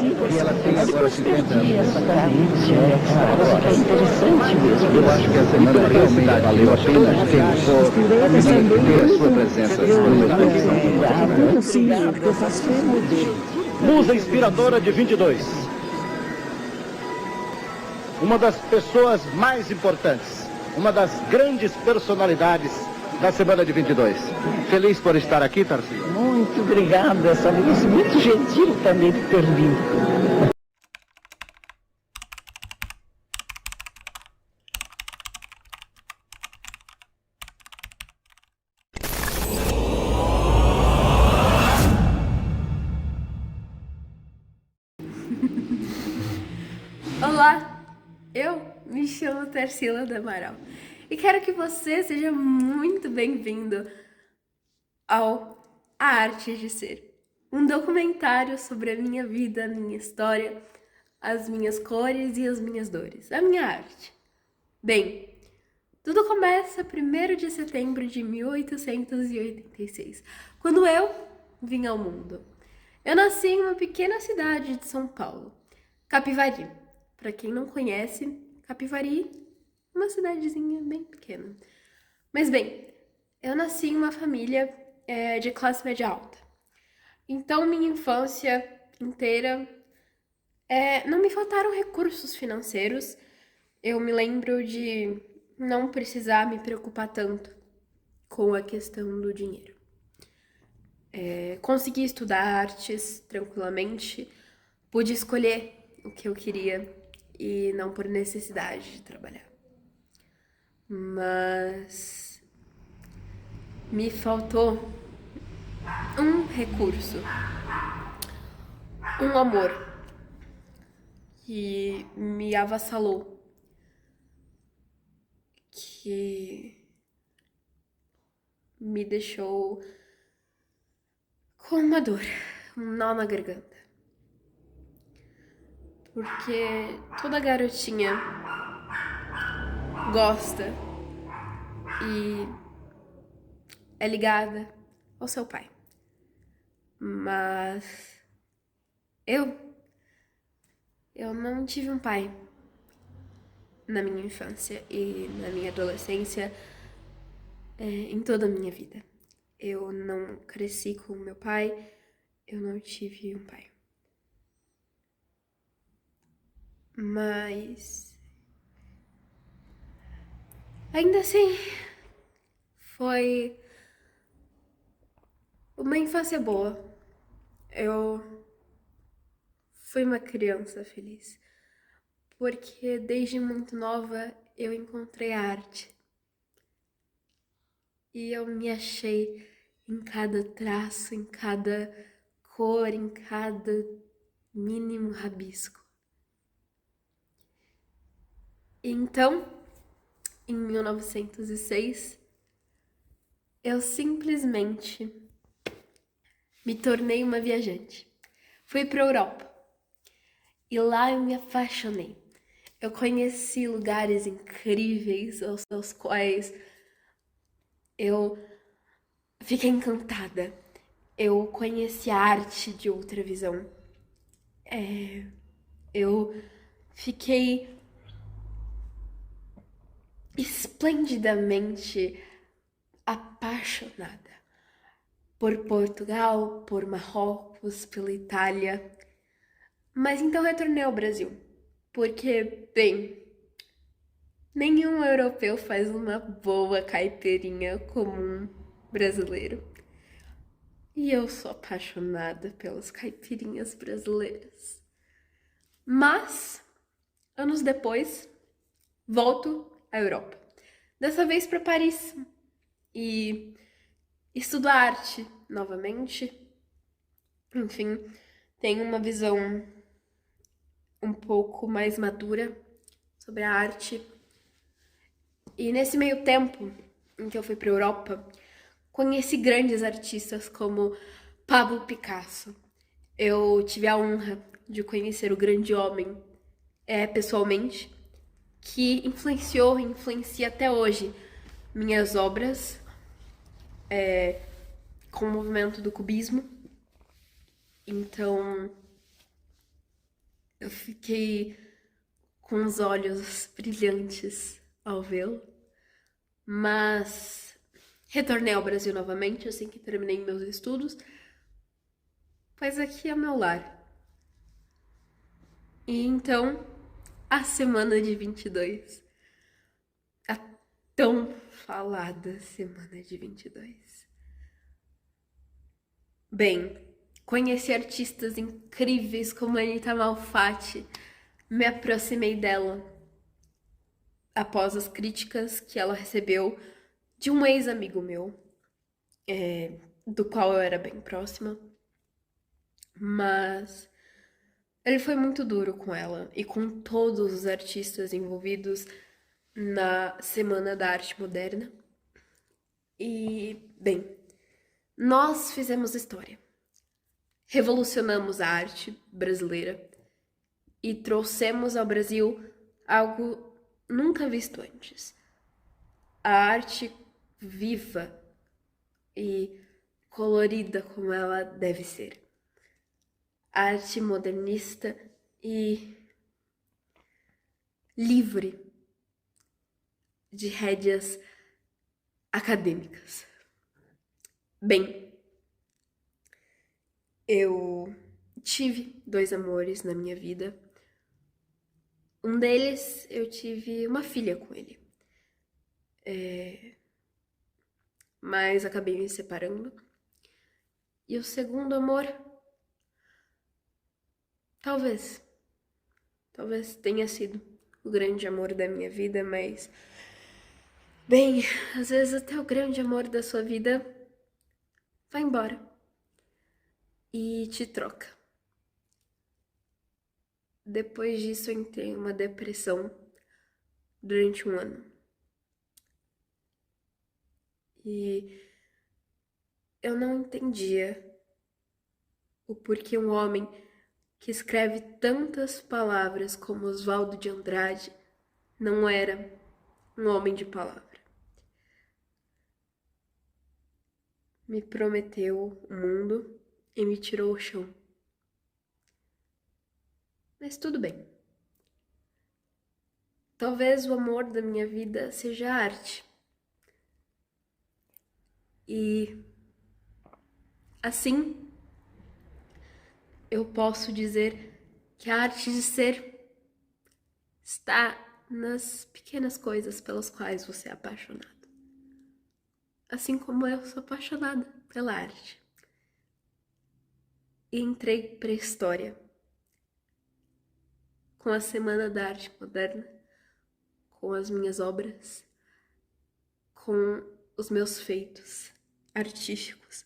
E ela tem agora 50 anos. Essa carência é interessante mesmo. Eu acho que a semana realmente valeu a pena ter a sua presença no meu Obrigada, sim, porque eu faço tudo dele. Musa inspiradora de 22. Uma das pessoas mais importantes, uma das grandes personalidades da semana de 22. Feliz por estar aqui, Tarcísio? Muito obrigada, sabe? Isso é muito gentil também de ter vindo. Olá, eu me chamo Tarsila do Amaral e quero que você seja muito bem-vindo ao A Arte de Ser, um documentário sobre a minha vida, a minha história, as minhas cores e as minhas dores, a minha arte. Bem, tudo começa 1º de setembro de 1886, quando eu vim ao mundo. Eu nasci em uma pequena cidade de São Paulo, Capivari. Para quem não conhece, Capivari é uma cidadezinha bem pequena. Mas bem, eu nasci em uma família de classe média alta. Então, minha infância inteira não me faltaram recursos financeiros. Eu me lembro de não precisar me preocupar tanto com a questão do dinheiro. Consegui estudar artes tranquilamente, pude escolher o que eu queria e não por necessidade de trabalhar. Mas me faltou um recurso, um amor que me avassalou, que me deixou com uma dor, um nó na garganta. Porque toda garotinha gosta e é ligada ao seu pai. Mas eu não tive um pai na minha infância e na minha adolescência, em toda a minha vida. Eu não cresci com meu pai, eu não tive um pai. Mas ainda assim, foi uma infância boa. Eu fui uma criança feliz, porque desde muito nova eu encontrei a arte. E eu me achei em cada traço, em cada cor, em cada mínimo rabisco. Então, em 1906, eu simplesmente me tornei uma viajante. Fui para a Europa e lá eu me apaixonei. Eu conheci lugares incríveis aos quais eu fiquei encantada. Eu conheci a arte de outra visão. Eu fiquei esplendidamente apaixonada por Portugal, por Marrocos, pela Itália. Mas então retornei ao Brasil, porque, bem, nenhum europeu faz uma boa caipirinha como um brasileiro. E eu sou apaixonada pelas caipirinhas brasileiras. Mas, anos depois, volto à Europa. Dessa vez para Paris. E estudo arte novamente. Enfim, tenho uma visão um pouco mais madura sobre a arte. E nesse meio tempo em que eu fui para a Europa, conheci grandes artistas como Pablo Picasso. Eu tive a honra de conhecer o grande homem pessoalmente, que influenciou e influencia até hoje minhas obras com o movimento do cubismo. Então, Eu fiquei com os olhos brilhantes ao vê-lo, mas retornei ao Brasil novamente assim que terminei meus estudos, pois aqui é meu lar. E então, a semana de 22, a tão falada semana de 22. Bem, conheci artistas incríveis como Anitta Malfatti, me aproximei dela após as críticas que ela recebeu de um ex-amigo meu, do qual eu era bem próxima, mas ele foi muito duro com ela e com todos os artistas envolvidos na Semana da Arte Moderna. E, bem, nós fizemos história. Revolucionamos a arte brasileira e trouxemos ao Brasil algo nunca visto antes. A arte viva e colorida como ela deve ser. A arte modernista e livre de rédeas acadêmicas. Bem, eu tive 2 amores na minha vida. Um deles, eu tive uma filha com ele. Mas acabei me separando. E o segundo amor, talvez tenha sido o grande amor da minha vida, mas... Bem, às vezes até o grande amor da sua vida vai embora e te troca. Depois disso, eu entrei em uma depressão durante 1 ano. E eu não entendia o porquê um homem que escreve tantas palavras como Oswaldo de Andrade não era um homem de palavra. Me prometeu o mundo e me tirou o chão. Mas tudo bem. Talvez o amor da minha vida seja a arte. E assim, eu posso dizer que a arte de ser está nas pequenas coisas pelas quais você é apaixonado. Assim como eu sou apaixonada pela arte. E entrei para a história com a Semana da Arte Moderna, com as minhas obras, com os meus feitos artísticos,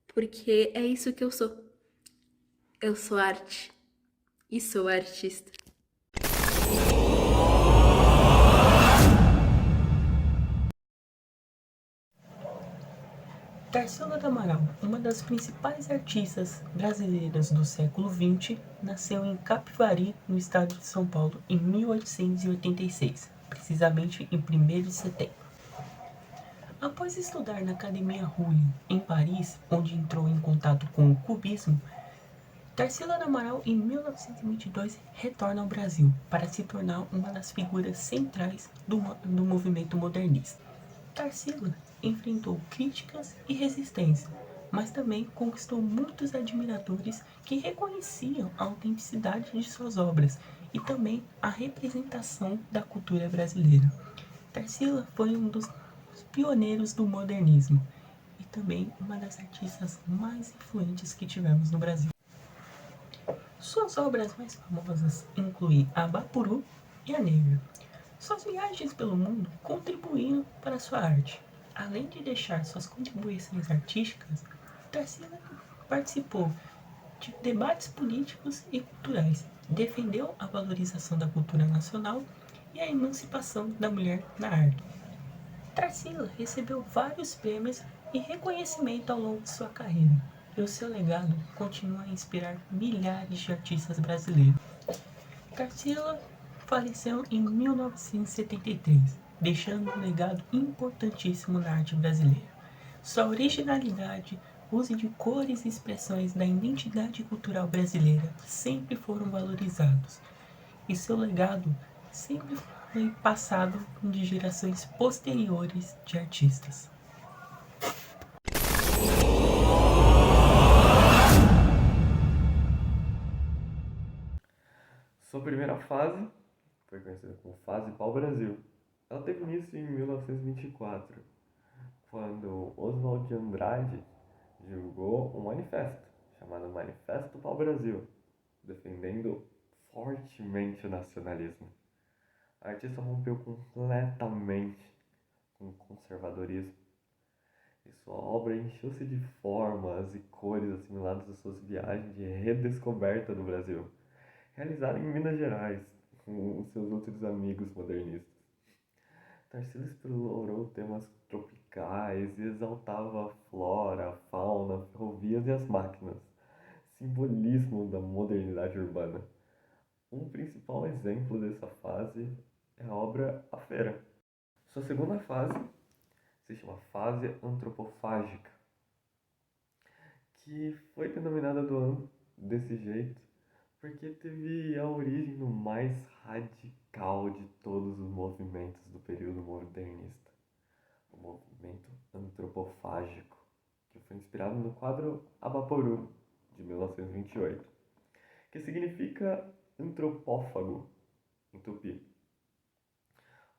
porque é isso que eu sou. Eu sou arte e sou artista. Tarsila do Amaral, uma das principais artistas brasileiras do século XX, nasceu em Capivari, no estado de São Paulo, em 1886, precisamente em 1º de setembro. Após estudar na Academia Roulin, em Paris, onde entrou em contato com o cubismo, Tarsila do Amaral, em 1922, retorna ao Brasil para se tornar uma das figuras centrais do movimento modernista. Tarsila enfrentou críticas e resistência, mas também conquistou muitos admiradores que reconheciam a autenticidade de suas obras e também a representação da cultura brasileira. Tarsila foi um dos pioneiros do modernismo e também uma das artistas mais influentes que tivemos no Brasil. Suas obras mais famosas incluem a Bapuru e a Negra. Suas viagens pelo mundo contribuíram para sua arte. Além de deixar suas contribuições artísticas, Tarsila participou de debates políticos e culturais, defendeu a valorização da cultura nacional e a emancipação da mulher na arte. Tarsila recebeu vários prêmios e reconhecimento ao longo de sua carreira, e o seu legado continua a inspirar milhares de artistas brasileiros. Tarsila faleceu em 1973, deixando um legado importantíssimo na arte brasileira. Sua originalidade, uso de cores e expressões da identidade cultural brasileira sempre foram valorizados, e seu legado sempre foi passado de gerações posteriores de artistas. Sua primeira fase foi conhecida como Fase Pau-Brasil. Ela teve início em 1924, quando Oswald de Andrade divulgou um manifesto, chamado Manifesto Pau-Brasil, defendendo fortemente o nacionalismo. A artista rompeu completamente com o conservadorismo, e sua obra encheu-se de formas e cores assimiladas às suas viagens de redescoberta do Brasil, realizada em Minas Gerais, com os seus outros amigos modernistas. Tarsila explorou temas tropicais e exaltava a flora, a fauna, ferrovias e as máquinas, simbolismo da modernidade urbana. Um principal exemplo dessa fase é a obra A Feira. Sua segunda fase se chama fase antropofágica, que foi denominada desse jeito porque teve a origem no mais radical de todos os movimentos do período modernista, o movimento antropofágico, que foi inspirado no quadro Abaporu, de 1928, que significa antropófago em tupi,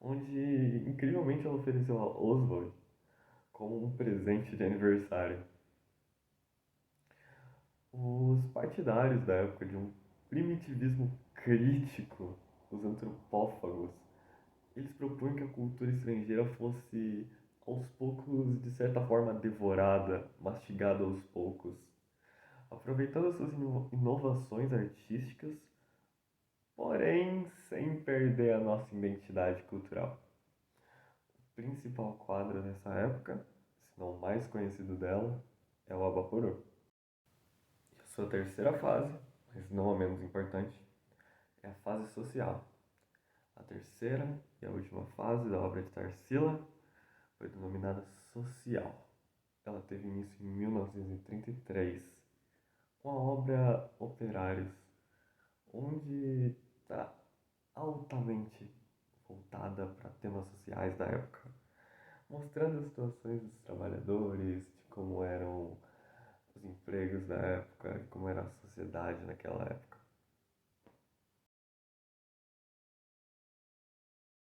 onde incrivelmente ela ofereceu a Oswald como um presente de aniversário. Os partidários da época de um primitivismo crítico, os antropófagos, eles propunham que a cultura estrangeira fosse aos poucos, de certa forma, devorada, mastigada aos poucos, aproveitando as suas inovações artísticas, porém sem perder a nossa identidade cultural. O principal quadro dessa época, se não o mais conhecido dela, é o Abaporu. Sua terceira fase, mas não a menos importante, é a fase social. A terceira e a última fase da obra de Tarsila foi denominada social. Ela teve início em 1933, com a obra Operários, onde está altamente voltada para temas sociais da época, mostrando as situações dos trabalhadores, de como eram os empregos da época, de como era a sociedade naquela época.